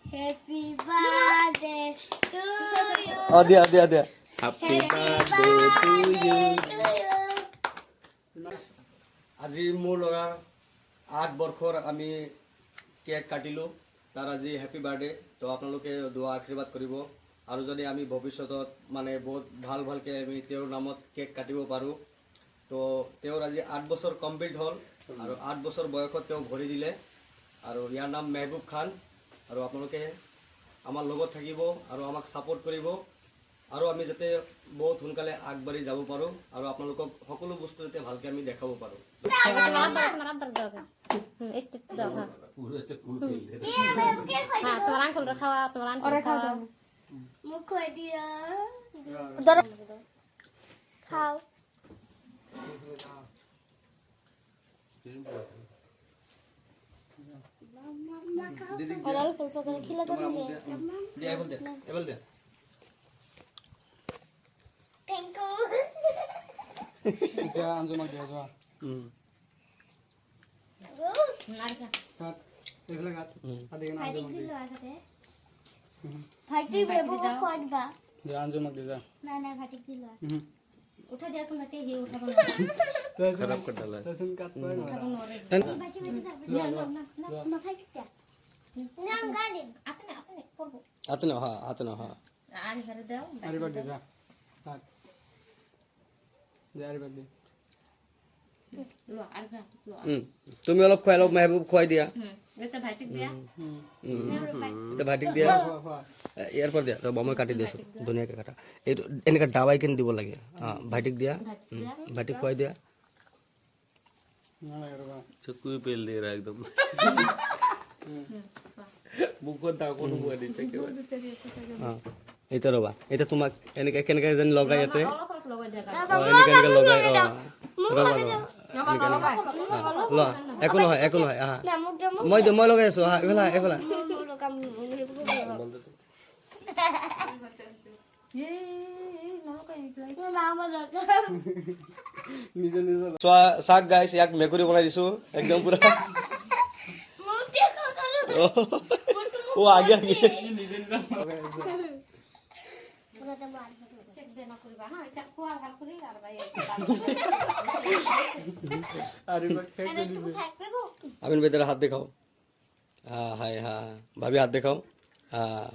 Happy birthday to you. দিয়া happy birthday to you. আজি মোৰ ল'ৰাৰ 8 বৰ্ষৰ আমি কেক কাটিলোঁ। তাৰ আজি হেপী বাৰ্থডে। তো আপোনালোকে দোৱা আশীৰ্বাদ কৰিব আৰু যদি আমি ভৱিষ্যতত মানে বহুত ভালকৈ আমি তেওঁৰ নামত কেক কাটিব পাৰোঁ। তো তেওঁৰ আজি 8 বছৰ কমপ্লিট হ'ল আৰু 8 বছৰ বয়সত তেওঁ ভৰি দিলে আৰু ইয়াৰ নাম মেহবুব খান। আৰু আপোনালোকে আমাৰ লগত থাকিব আৰু আমাক ছাপোৰ্ট কৰিব আৰু আমি যাতে বহুত সোনকালে আগবাঢ়ি যাব পাৰোঁ আৰু আপোনালোকক সকলো বস্তু যাতে ভালকৈ আমি দেখাব পাৰোঁ। খাও ভাইটি বেবুক খোৱা দিবা নাই ভাইটিক দি লোৱা উঠা দিয়াচোন ভাইটি হি উঠাব নোৱাৰে खराब कर डाला উঠাব নোৱাৰে ভাইটি না ভাইটি দিয়া নাম গাড়ি আপনি করব आते ना हाँ আরে ঘরে দাও লো আর ভাইটি লো তুমি অলপ খুৱাই অলপ মেহবুব খুৱাই দিয়া এটা ভাইটিক দিয়া এটা ভাইটিক দিয়া ইয়াৰ পৰা দিয়া তো মই কাটি দিছো ধুনীয়াকৈ কাটা এইটো এনেকৈ দাবাই কিনে দিব লাগে ভাইটিক দিয়া ভাইটিক খুৱাই দিয়া চকুই পেল দিয়ে একদম মুখত ডাকনো বুয়া দিছে এইটা ৰ'বা এইটা তোমাক এনেকৈ কেনেকৈ যেন লগাই ইয়াতে অলপ অলপ লগাই দিয়া এনেকৈ লগাই ৰ'বা ল একো নহয় মই লগাই আছো এইফালে চাক গাইছ ইয়াক মেকুৰী বনাই দিছো একদম পুৰা ও আগে আমিন ভাই तेरा हाथ दिखाओ हाँ हाय हाँ भाभी हाथ दिखाओ हाँ